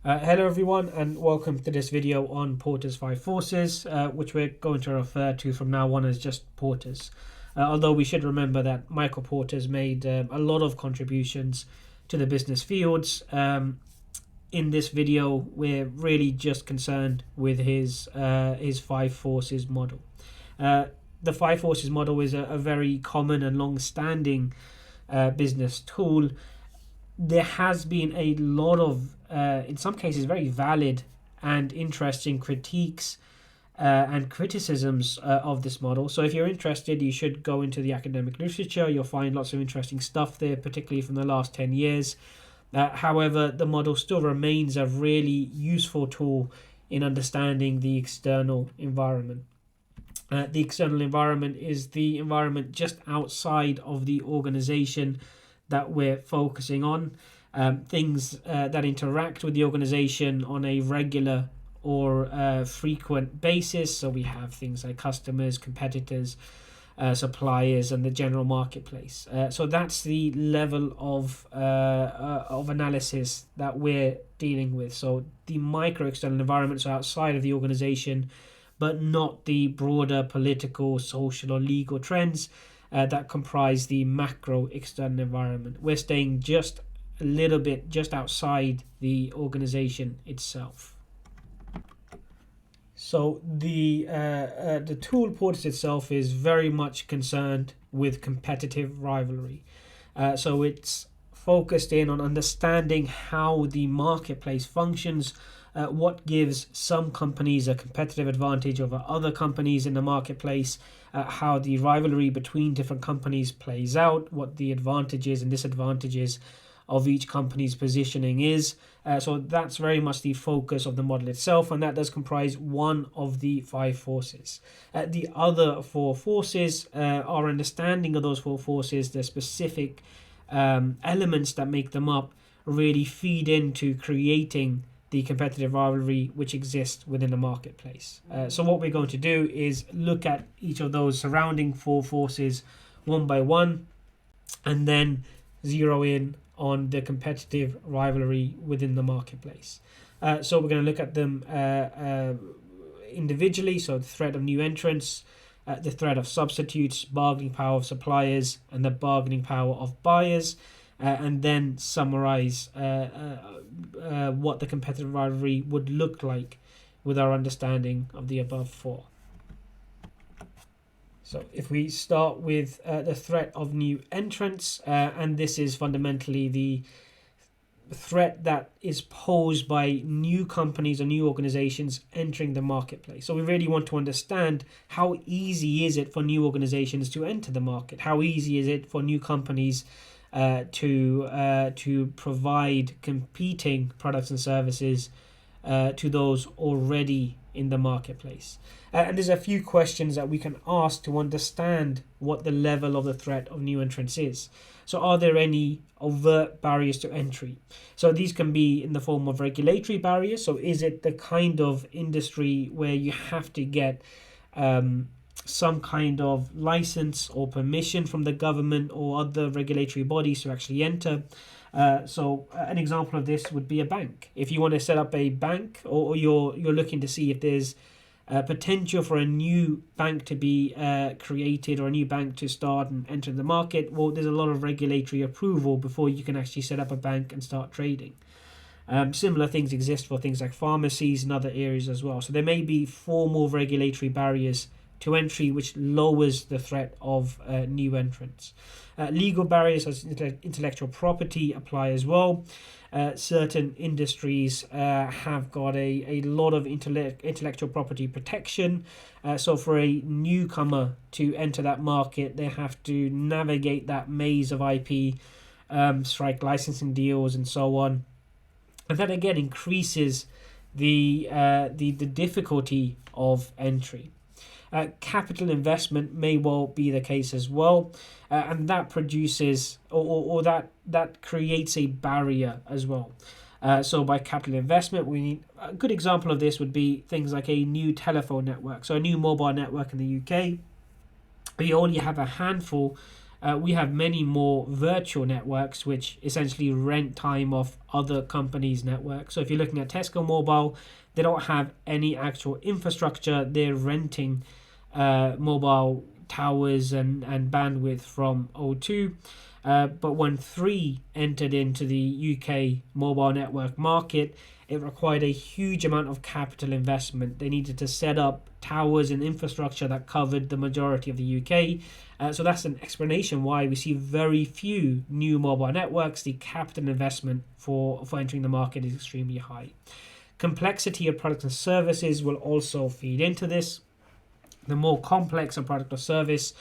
Hello everyone and welcome to this video on Porter's 5 forces, which we're going to refer to from now on as just Porter's. Although we should remember that Michael Porter's made a lot of contributions to the business fields. In this video we're really just concerned with his 5 forces model. The 5 forces model is a very common and long-standing business tool. There has been a lot of, in some cases, very valid and interesting critiques and criticisms of this model. So if you're interested, you should go into the academic literature. You'll find lots of interesting stuff there, particularly from the last 10 years. However, the model still remains a really useful tool in understanding the external environment. The external environment is the environment just outside of the organization that we're focusing on, things that interact with the organization on a regular or frequent basis. So we have things like customers, competitors, suppliers, and the general marketplace. So that's the level of analysis that we're dealing with. So the micro external environments are outside of the organization, but not the broader political, social, or legal trends that comprise the macro external environment. We're staying just a little bit just outside the organization itself. So the tool Portis itself is very much concerned with competitive rivalry. So it's focused in on understanding how the marketplace functions, what gives some companies a competitive advantage over other companies in the marketplace, how the rivalry between different companies plays out, what the advantages and disadvantages of each company's positioning is. So that's very much the focus of the model itself, and that does comprise one of the 5 forces. The other 4 forces, our understanding of those 4 forces, the specific elements that make them up, really feed into creating the competitive rivalry which exists within the marketplace. So what we're going to do is look at each of those surrounding 4 forces one by one, and then zero in on the competitive rivalry within the marketplace. So we're going to look at them individually. So the threat of new entrants, the threat of substitutes, bargaining power of suppliers, and the bargaining power of buyers. And then summarize what the competitive rivalry would look like with our understanding of the above 4. So if we start with the threat of new entrants, and this is fundamentally the threat that is posed by new companies or new organizations entering the marketplace. So we really want to understand how easy is it for new organizations to enter the market? How easy is it for new companies to provide competing products and services to those already in the marketplace? And there's a few questions that we can ask to understand what the level of the threat of new entrants is. So are there any overt barriers to entry? So these can be in the form of regulatory barriers. So is it the kind of industry where you have to get some kind of license or permission from the government or other regulatory bodies to actually enter? So an example of this would be a bank. If you want to set up a bank, or you're looking to see if there's potential for a new bank to be created or a new bank to start and enter the market, well, there's a lot of regulatory approval before you can actually set up a bank and start trading. Similar things exist for things like pharmacies and other areas as well. So there may be formal regulatory barriers to entry, which lowers the threat of new entrants. Legal barriers as intellectual property apply as well. Certain industries have got a lot of intellectual property protection. So for a newcomer to enter that market, they have to navigate that maze of IP, strike licensing deals, and so on. And that again increases the difficulty of entry. Capital investment may well be the case as well, and that produces or that creates a barrier as well. So by capital investment, we need a good example of this would be things like a new telephone network. So a new mobile network in the UK, we only have a handful we have many more virtual networks which essentially rent time off other companies' networks. So if you're looking at Tesco Mobile, they don't have any actual infrastructure. They're renting mobile towers and bandwidth from O2. But when Three entered into the UK mobile network market, it required a huge amount of capital investment. They needed to set up towers and infrastructure that covered the majority of the UK. So that's an explanation why we see very few new mobile networks. The capital investment for entering the market is extremely high. Complexity of products and services will also feed into this. The more complex a product or service,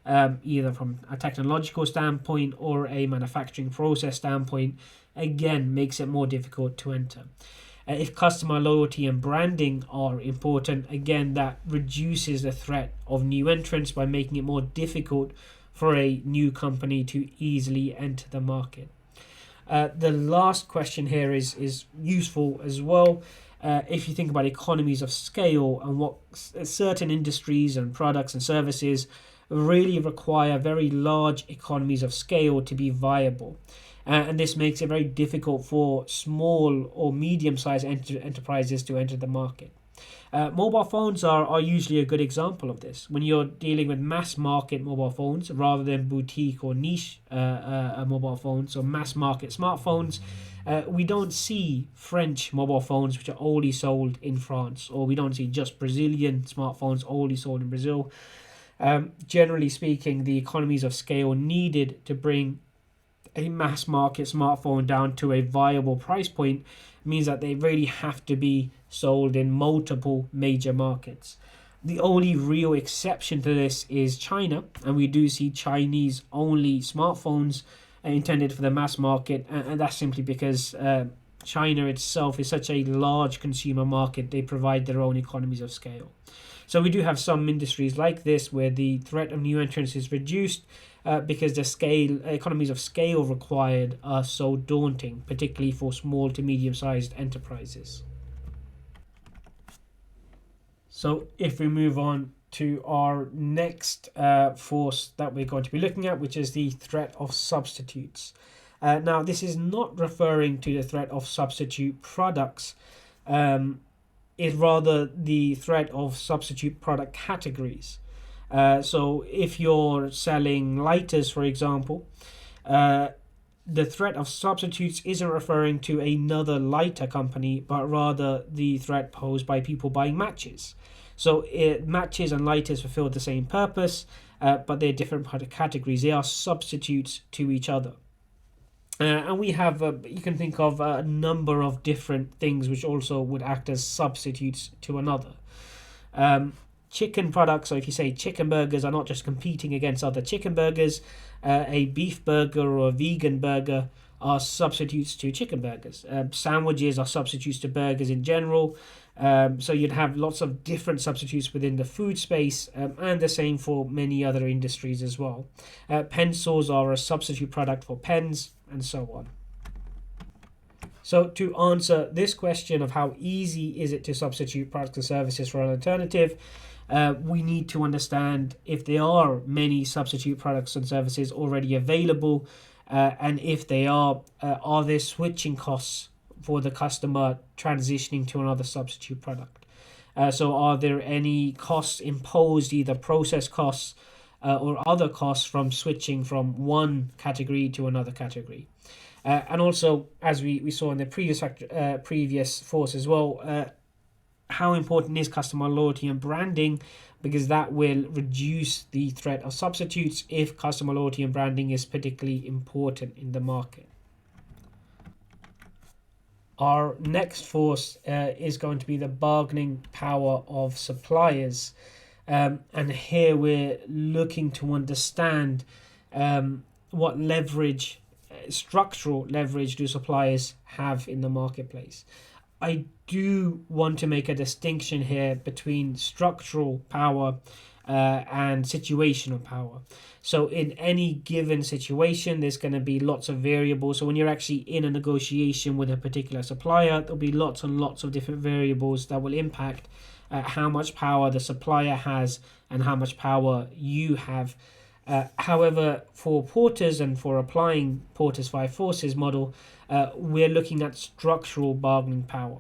either from a technological standpoint or a manufacturing process standpoint, again makes it more difficult to enter. If customer loyalty and branding are important, again that reduces the threat of new entrants by making it more difficult for a new company to easily enter the market. The last question here is useful as well. If you think about economies of scale and what certain industries and products and services really require very large economies of scale to be viable. And this makes it very difficult for small or medium-sized enterprises to enter the market. Mobile phones are usually a good example of this. When you're dealing with mass market mobile phones rather than boutique or niche mobile phones or mass market smartphones, we don't see French mobile phones which are only sold in France, or we don't see just Brazilian smartphones only sold in Brazil. Generally speaking, the economies of scale needed to bring a mass market smartphone down to a viable price point means that they really have to be sold in multiple major markets. The only real exception to this is China, and we do see Chinese only smartphones intended for the mass market, and that's simply because China itself is such a large consumer market. They provide their own economies of scale. So we do have some industries like this where the threat of new entrants is reduced because the economies of scale required are so daunting, particularly for small to medium-sized enterprises. So if we move on to our next force that we're going to be looking at, which is the threat of substitutes. Now, this is not referring to the threat of substitute products. Is rather the threat of substitute product categories. So if you're selling lighters, for example, the threat of substitutes isn't referring to another lighter company, but rather the threat posed by people buying matches. So matches and lighters fulfill the same purpose, but they're different product categories. They are substitutes to each other. And we have, you can think of a number of different things which also would act as substitutes to another. Chicken products, so if you say chicken burgers are not just competing against other chicken burgers, a beef burger or a vegan burger are substitutes to chicken burgers. Sandwiches are substitutes to burgers in general. So you'd have lots of different substitutes within the food space, and the same for many other industries as well. Pencils are a substitute product for pens, and so on. So to answer this question of how easy is it to substitute products and services for an alternative, we need to understand if there are many substitute products and services already available, and if they are there switching costs for the customer transitioning to another substitute product. So are there any costs imposed, either process costs or other costs from switching from one category to another category? And also, as we saw in the previous force as well, how important is customer loyalty and branding, because that will reduce the threat of substitutes if customer loyalty and branding is particularly important in the market. Our next force is going to be the bargaining power of suppliers. And here we're looking to understand what leverage, structural leverage, do suppliers have in the marketplace. I do want to make a distinction here between structural power and situational power. So in any given situation, there's going to be lots of variables. So when you're actually in a negotiation with a particular supplier, there'll be lots and lots of different variables that will impact how much power the supplier has and how much power you have. However, for Porter's and for applying Porter's 5 forces model, we're looking at structural bargaining power.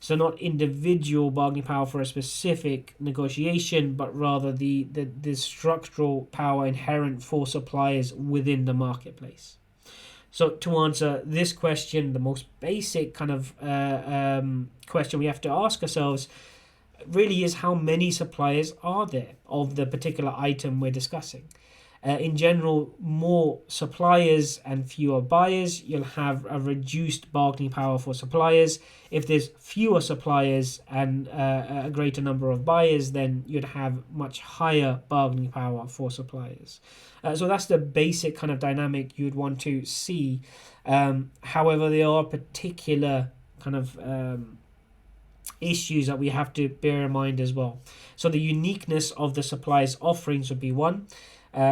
So not individual bargaining power for a specific negotiation, but rather the structural power inherent for suppliers within the marketplace. So to answer this question, the most basic kind of question we have to ask ourselves really is, how many suppliers are there of the particular item we're discussing? In general, more suppliers and fewer buyers, you'll have a reduced bargaining power for suppliers. If there's fewer suppliers and a greater number of buyers, then you'd have much higher bargaining power for suppliers. So that's the basic kind of dynamic you'd want to see. However, there are particular kind of issues that we have to bear in mind as well. So the uniqueness of the supplier's offerings would be one.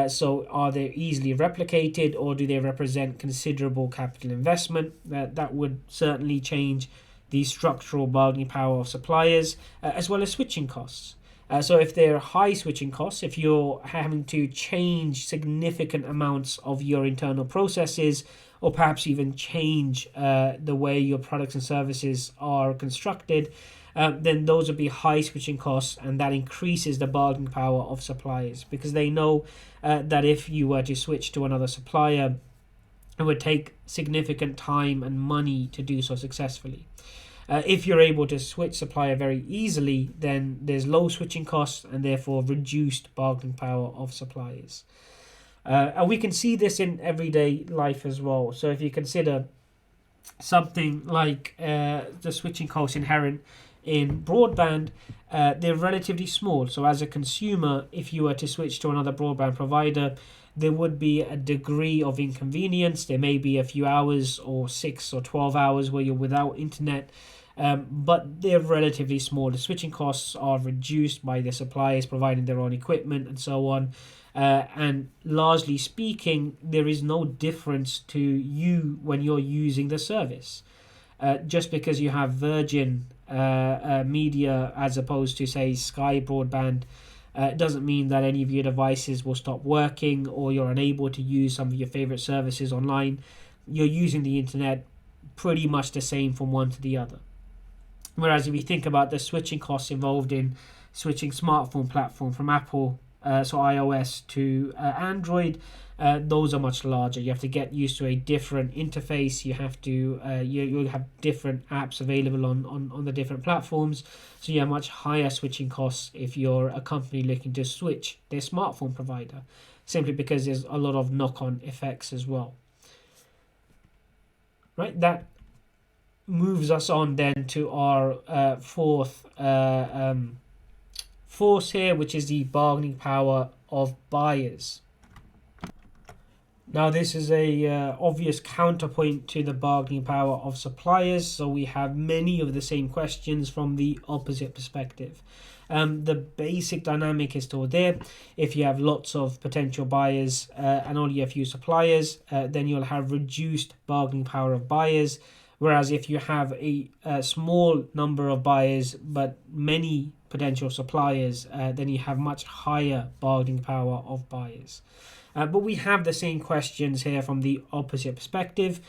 So are they easily replicated, or do they represent considerable capital investment? That would certainly change the structural bargaining power of suppliers, as well as switching costs. So if there are high switching costs, if you're having to change significant amounts of your internal processes, or perhaps even change the way your products and services are constructed, then those would be high switching costs, and that increases the bargaining power of suppliers, because they know that if you were to switch to another supplier, it would take significant time and money to do so successfully. If you're able to switch supplier very easily, then there's low switching costs and therefore reduced bargaining power of suppliers. And we can see this in everyday life as well. So if you consider something like the switching costs inherent in broadband, they're relatively small. So as a consumer, if you were to switch to another broadband provider, there would be a degree of inconvenience. There may be a few hours or 6 or 12 hours where you're without internet, but they're relatively small. The switching costs are reduced by the suppliers providing their own equipment and so on. And largely speaking, there is no difference to you when you're using the service. Just because you have Virgin Media as opposed to, say, Sky Broadband, doesn't mean that any of your devices will stop working or you're unable to use some of your favorite services online. You're using the internet pretty much the same from one to the other. Whereas if you think about the switching costs involved in switching smartphone platform from Apple, so iOS to Android, those are much larger. You have to get used to a different interface. You have to you'll have different apps available on the different platforms, so you have much higher switching costs if you're a company looking to switch their smartphone provider, simply because there's a lot of knock-on effects as well. Right, that moves us on then to our fourth force here, which is the bargaining power of buyers. Now this is a obvious counterpoint to the bargaining power of suppliers, so we have many of the same questions from the opposite perspective. The basic dynamic is still there. If you have lots of potential buyers and only a few suppliers, then you'll have reduced bargaining power of buyers. Whereas if you have a small number of buyers but many potential suppliers, then you have much higher bargaining power of buyers. But we have the same questions here from the opposite perspective.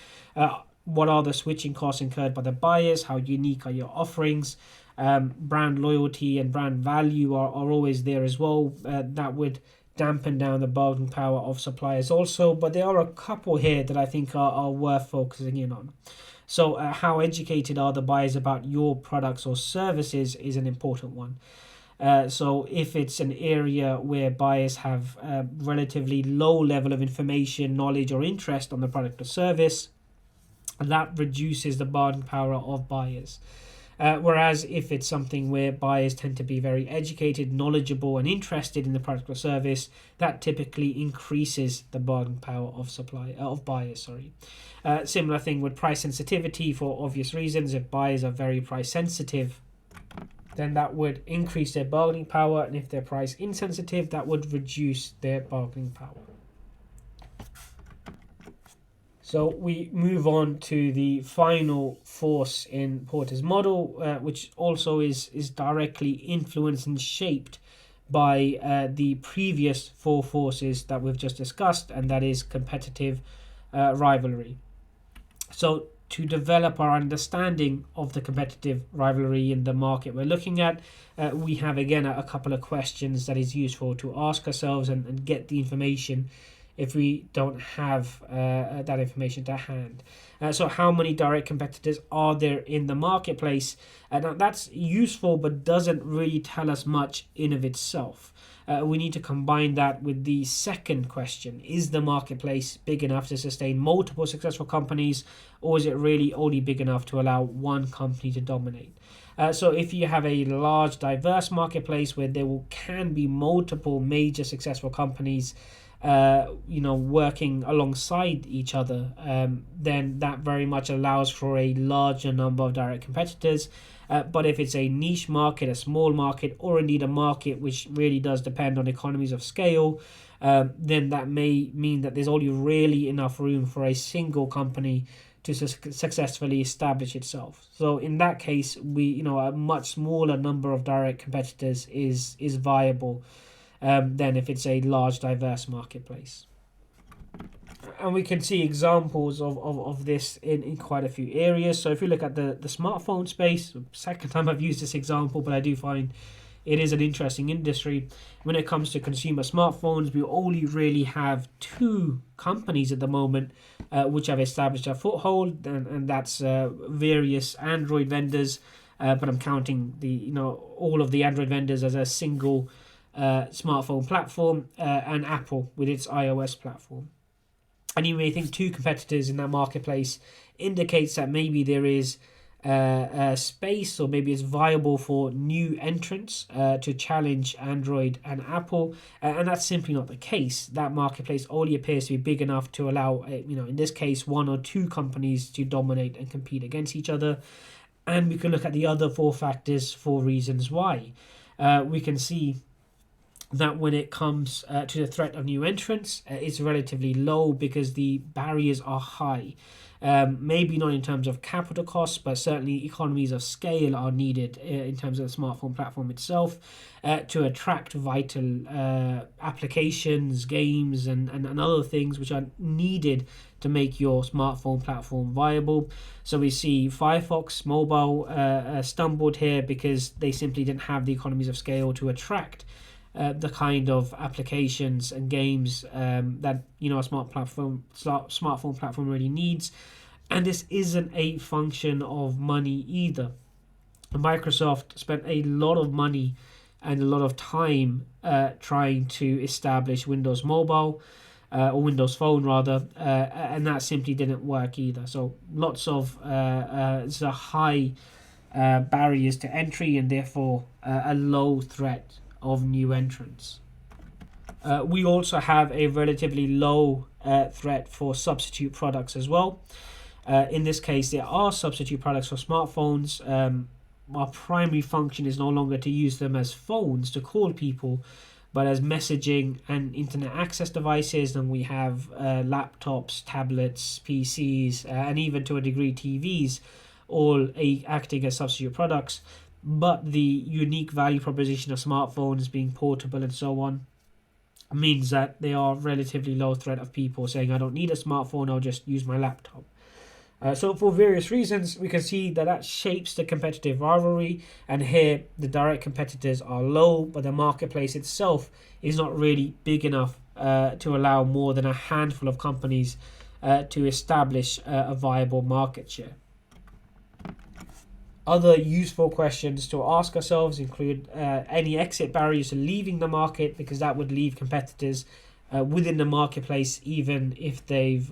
What are the switching costs incurred by the buyers? How unique are your offerings? Brand loyalty and brand value are always there as well. That would dampen down the bargaining power of suppliers also. But there are a couple here that I think are worth focusing in on. So how educated are the buyers about your products or services is an important one. So if it's an area where buyers have a relatively low level of information, knowledge or interest on the product or service, that reduces the bargaining power of buyers. Whereas if it's something where buyers tend to be very educated, knowledgeable and interested in the product or service, that typically increases the bargaining power of buyers. Similar thing with price sensitivity for obvious reasons. If buyers are very price sensitive, then that would increase their bargaining power, and if they're price insensitive, that would reduce their bargaining power. So we move on to the final force in Porter's model, which also is directly influenced and shaped by the previous four forces that we've just discussed, and that is competitive rivalry. So to develop our understanding of the competitive rivalry in the market we're looking at, we have again a couple of questions that is useful to ask ourselves and get the information if we don't have that information to hand. So how many direct competitors are there in the marketplace? Now that's useful but doesn't really tell us much in of itself. We need to combine that with the second question. Is the marketplace big enough to sustain multiple successful companies, or is it really only big enough to allow one company to dominate? So if you have a large diverse marketplace where there can be multiple major successful companies working alongside each other, then that very much allows for a larger number of direct competitors. But if it's a niche market, a small market, or indeed a market which really does depend on economies of scale, then that may mean that there's only really enough room for a single company to successfully establish itself. So in that case, a much smaller number of direct competitors is viable than if it's a large diverse marketplace. And we can see examples of this in quite a few areas. So if you look at the smartphone space, second time I've used this example, but I do find it is an interesting industry. When it comes to consumer smartphones, we only really have two companies at the moment which have established a foothold, and that's various Android vendors. But I'm counting all of the Android vendors as a single smartphone platform, and Apple with its iOS platform. And you may think two competitors in that marketplace indicates that maybe there is a space, or maybe it's viable for new entrants to challenge Android and Apple, and that's simply not the case. That marketplace only appears to be big enough to allow, in this case, one or two companies to dominate and compete against each other. And we can look at the other four factors for reasons why. We can see that when it comes to the threat of new entrants, it's relatively low because the barriers are high. Maybe not in terms of capital costs, but certainly economies of scale are needed in terms of the smartphone platform itself to attract vital applications, games, and other things which are needed to make your smartphone platform viable. So we see Firefox Mobile stumbled here because they simply didn't have the economies of scale to attract the kind of applications and games that a smartphone platform really needs. And this isn't a function of money either. Microsoft spent a lot of money and a lot of time trying to establish Windows Mobile, or Windows Phone rather, and that simply didn't work either. So lots of high barriers to entry, and therefore a low threat of new entrants. We also have a relatively low threat for substitute products as well. In this case, there are substitute products for smartphones. Our primary function is no longer to use them as phones to call people, but as messaging and internet access devices. And we have laptops, tablets, PCs, and even to a degree TVs, all acting as substitute products. But the unique value proposition of smartphones being portable and so on means that they are relatively low threat of people saying, I don't need a smartphone, I'll just use my laptop. So for various reasons, we can see that shapes the competitive rivalry. And here, the direct competitors are low, but the marketplace itself is not really big enough to allow more than a handful of companies to establish a viable market share. Other useful questions to ask ourselves include any exit barriers to leaving the market, because that would leave competitors within the marketplace even if they've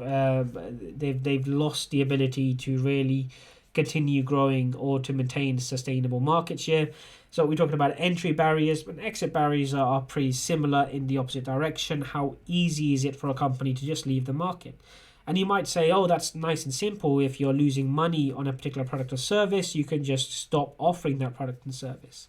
lost the ability to really continue growing or to maintain sustainable market share. So we're talking about entry barriers, but exit barriers are pretty similar in the opposite direction. How easy is it for a company to just leave the market? And you might say, oh, that's nice and simple. If you're losing money on a particular product or service, you can just stop offering that product and service.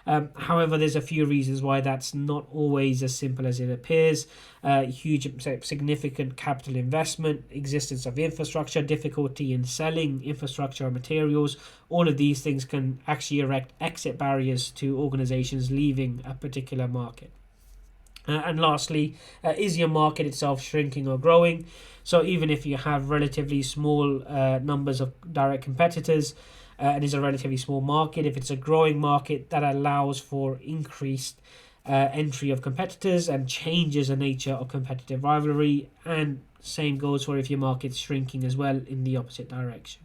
However, there's a few reasons why that's not always as simple as it appears. Huge, significant capital investment, existence of infrastructure, difficulty in selling infrastructure or materials. All of these things can actually erect exit barriers to organizations leaving a particular market. And lastly, is your market itself shrinking or growing? So even if you have relatively small numbers of direct competitors, and it's a relatively small market, if it's a growing market, that allows for increased entry of competitors and changes the nature of competitive rivalry. And same goes for if your market's shrinking as well in the opposite direction.